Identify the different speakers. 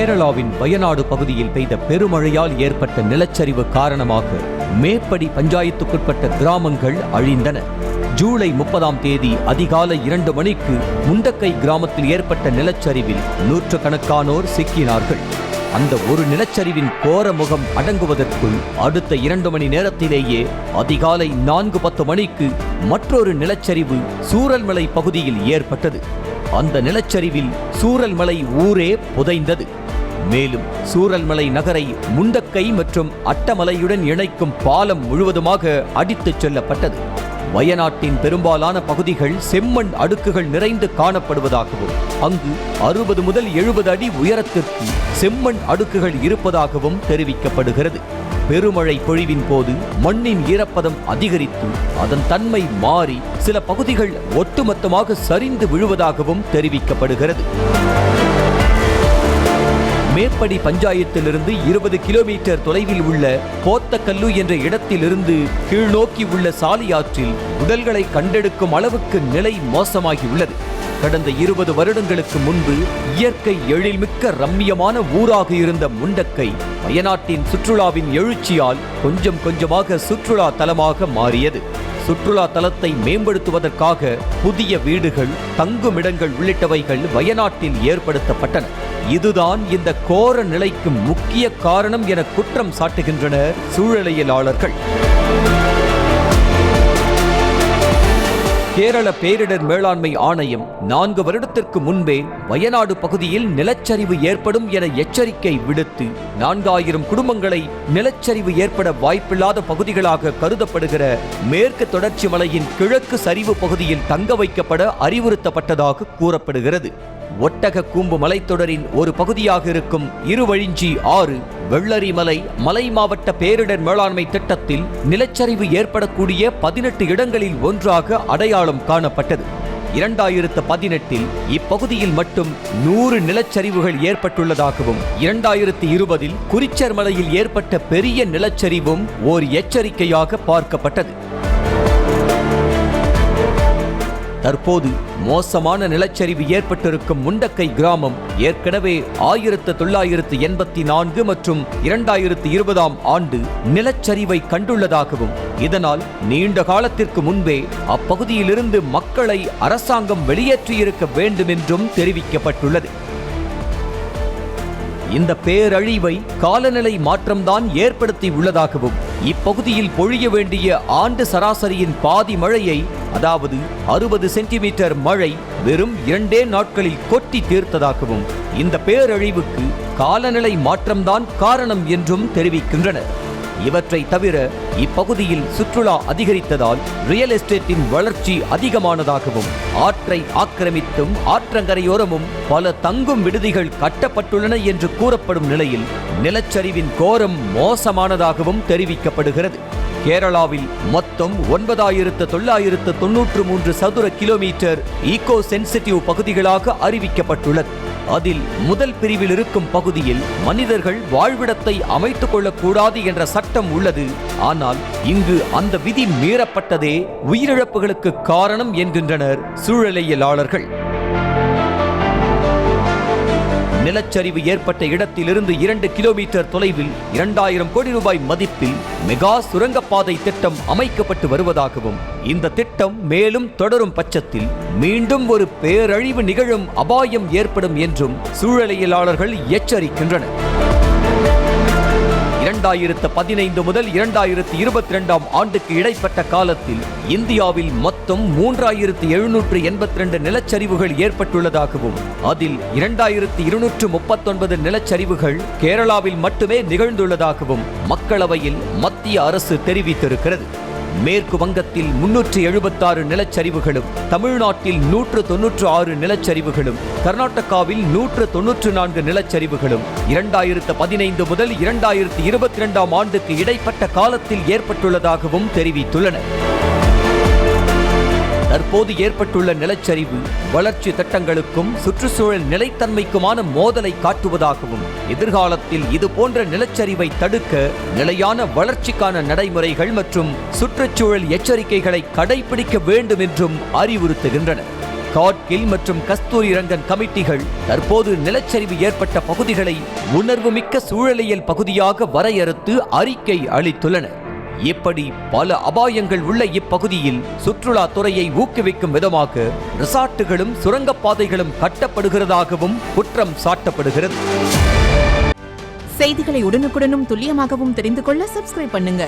Speaker 1: கேரளாவின் வயநாடு பகுதியில் பெய்த பெருமழையால் ஏற்பட்ட நிலச்சரிவு காரணமாக மேப்படி பஞ்சாயத்துக்குட்பட்ட கிராமங்கள் அழிந்தன. ஜூலை 30ஆம் தேதி அதிகாலை 2 மணிக்கு முண்டக்கை கிராமத்தில் ஏற்பட்ட நிலச்சரிவில் நூற்றுக்கணக்கானோர் சிக்கினார்கள். அந்த ஒரு நிலச்சரிவின் கோர முகம் அடங்குவதற்குள் அடுத்த 2 மணி நேரத்திலேயே அதிகாலை 4:10 மணிக்கு மற்றொரு நிலச்சரிவு சூரல்மலை பகுதியில் ஏற்பட்டது. அந்த நிலச்சரிவில் சூரல்மலை ஊரே புதைந்தது. மேலும் சூரல்மலை நகரை முண்டக்கை மற்றும் அட்டமலையுடன் இணைக்கும் பாலம் முழுவதுமாக அடித்துச் செல்லப்பட்டது. வயநாட்டின் பெரும்பாலான பகுதிகள் செம்மண் அடுக்குகள் நிறைந்து காணப்படுவதாகவும் அங்கு 60 முதல் 70 அடி உயரத்திற்கு செம்மண் அடுக்குகள் இருப்பதாகவும் தெரிவிக்கப்படுகிறது. பெருமழை பொழிவின் போது மண்ணின் ஈரப்பதம் அதிகரித்து அதன் தன்மை மாறி சில பகுதிகள் ஒட்டுமொத்தமாக சரிந்து விழுவதாகவும் தெரிவிக்கப்படுகிறது. மேப்படி பஞ்சாயத்திலிருந்து 20 கிலோமீட்டர் தொலைவில் உள்ள போத்தக்கல்லு என்ற இடத்திலிருந்து கீழ்நோக்கி உள்ள சாலியாற்றில் உடல்களை கண்டெடுக்கும் அளவுக்கு நிலை மோசமாகியுள்ளது. கடந்த 20 வருடங்களுக்கு முன்பு இயற்கை எழில்மிக்க ரம்மியமான ஊராக இருந்த முண்டக்கை வயநாட்டின் சுற்றுலாவின் எழுச்சியால் கொஞ்சம் கொஞ்சமாக சுற்றுலா தலமாக மாறியது. சுற்றுலா தலத்தை மேம்படுத்துவதற்காக புதிய வீடுகள், தங்குமிடங்கள் உள்ளிட்டவைகள் வயநாட்டில் ஏற்படுத்தப்பட்டன. இதுதான் இந்த கோர நிலைக்கு முக்கிய காரணம் என குற்றம் சாட்டுகின்றனர் சூழலியலாளர்கள். கேரள பேரிடர் மேலாண்மை ஆணையம் 4 வருடத்திற்கு முன்பே வயநாடு பகுதியில் நிலச்சரிவு ஏற்படும் என எச்சரிக்கை விடுத்து 4000 குடும்பங்களை நிலச்சரிவு ஏற்பட வாய்ப்பில்லாத பகுதிகளாக கருதப்படுகிற மேற்கு தொடர்ச்சி மலையின் கிழக்கு சரிவு பகுதியில் தங்க வைக்கப்பட அறிவுறுத்தப்பட்டதாக கூறப்படுகிறது. ஒட்டக கூம்பு மலைத்தொடரின் ஒரு பகுதியாக இருக்கும் இருவழிஞ்சி ஆறு வெள்ளரிமலை மலை மாவட்ட பேரிடர் மேலாண்மை திட்டத்தில் நிலச்சரிவு ஏற்படக்கூடிய 18 இடங்களில் ஒன்றாக அடையாளம் காணப்பட்டது. 2018இல் இப்பகுதியில் மட்டும் 100 நிலச்சரிவுகள் ஏற்பட்டுள்ளதாகவும் 2020இல் குறிச்சர் மலையில் ஏற்பட்ட பெரிய நிலச்சரிவும் ஓர் எச்சரிக்கையாக பார்க்கப்பட்டது. தற்போது மோசமான நிலச்சரிவு ஏற்பட்டிருக்கும் முண்டக்கை கிராமம் ஏற்கனவே 1984 மற்றும் 2020ஆம் ஆண்டு நிலச்சரிவை கண்டுள்ளதாகவும் இதனால் நீண்ட காலத்திற்கு முன்பே அப்பகுதியிலிருந்து மக்களை அரசாங்கம் வெளியேற்றியிருக்க வேண்டும் என்றும் தெரிவிக்கப்பட்டுள்ளது. இந்த பேரழிவை காலநிலை மாற்றம்தான் ஏற்படுத்தி உள்ளதாகவும் இப்பகுதியில் பொழிய வேண்டிய ஆண்டு சராசரியின் பாதி மழையை, அதாவது 60 சென்டிமீட்டர் மழை வெறும் 2 நாட்களில் கொட்டி தீர்த்ததாகவும் இந்த பேரழிவுக்கு காலநிலை மாற்றம்தான் காரணம் என்றும் தெரிவிக்கின்றனர். இவற்றை தவிர இப்பகுதியில் சுற்றுலா அதிகரித்ததால் ரியல் எஸ்டேட்டின் வளர்ச்சி அதிகமானதாகவும் ஆற்றை ஆக்கிரமித்தும் ஆற்றங்கரையோரமும் பல தங்கும் விடுதிகள் கட்டப்பட்டுள்ளன என்று கூறப்படும் நிலையில் நிலச்சரிவின் கோரம் மோசமானதாகவும் தெரிவிக்கப்படுகிறது. கேரளாவில் மொத்தம் 9993 சதுர கிலோமீட்டர் ஈகோ சென்சிட்டிவ் பகுதிகளாக அறிவிக்கப்பட்டுள்ளது. அதில் முதல் பிரிவில் இருக்கும் பகுதியில் மனிதர்கள் வாழ்விடத்தை அமைத்துக் கொள்ளக்கூடாது என்ற சட்டம் உள்ளது. ஆனால் இங்கு அந்த விதி மீறப்பட்டதே உயிரிழப்புகளுக்கு காரணம் என்கின்றனர் சூழலியலாளர்கள். நிலச்சரிவு ஏற்பட்ட இடத்திலிருந்து 2 கிலோமீட்டர் தொலைவில் 2000 கோடி ரூபாய் மதிப்பில் மெகா சுரங்கப்பாதை திட்டம் அமைக்கப்பட்டு வருவதாகவும் இந்த திட்டம் மேலும் தொடரும் பட்சத்தில் மீண்டும் ஒரு பேரழிவு நிகழும் அபாயம் ஏற்படும் என்றும் சூழலியலாளர்கள் எச்சரிக்கின்றனர். 2015 முதல் 2022ஆம் ஆண்டுக்கு இடைப்பட்ட காலத்தில் இந்தியாவில் மொத்தம் 3782 நிலச்சரிவுகள் ஏற்பட்டுள்ளதாகவும் அதில் 2239 நிலச்சரிவுகள் கேரளாவில் மட்டுமே நிகழ்ந்துள்ளதாகவும் மக்களவையில் மத்திய அரசு தெரிவித்திருக்கிறது. மேற்கு வங்கத்தில் 376 நிலச்சரிவுகளும், தமிழ்நாட்டில் 196 நிலச்சரிவுகளும், கர்நாடகாவில் 194 நிலச்சரிவுகளும் 2015 முதல் 2022ஆம் ஆண்டுக்கு இடைப்பட்ட காலத்தில் ஏற்பட்டுள்ளதாகவும் தெரிவித்துள்ளனர். தற்போது ஏற்பட்டுள்ள நிலச்சரிவு வளர்ச்சி திட்டங்களுக்கும் சுற்றுச்சூழல் நிலைத்தன்மைக்குமான மோதலை காட்டுவதாகவும் எதிர்காலத்தில் இதுபோன்ற நிலச்சரிவை தடுக்க நிலையான வளர்ச்சிக்கான நடைமுறைகள் மற்றும் சுற்றுச்சூழல் எச்சரிக்கைகளை கடைபிடிக்க வேண்டும் என்றும் அறிவுறுத்துகின்றனர். காட்கில் மற்றும் கஸ்தூரிரங்கன் கமிட்டிகள் தற்போது நிலச்சரிவு ஏற்பட்ட பகுதிகளை உணர்வுமிக்க சூழலியல் பகுதியாக வரையறுத்து அறிக்கை அளித்துள்ளனர். இப்படி பல அபாயங்கள் உள்ள இப்பகுதியில் சுற்றுலா துறையை ஊக்குவிக்கும் விதமாக ரிசார்ட்டுகளும் சுரங்கப்பாதைகளும் கட்டப்படுகிறதாகவும் குற்றம் சாட்டப்படுகிறது.
Speaker 2: செய்திகளை உடனுக்குடனும் துல்லியமாகவும் தெரிந்து கொள்ள சப்ஸ்கிரைப் பண்ணுங்க.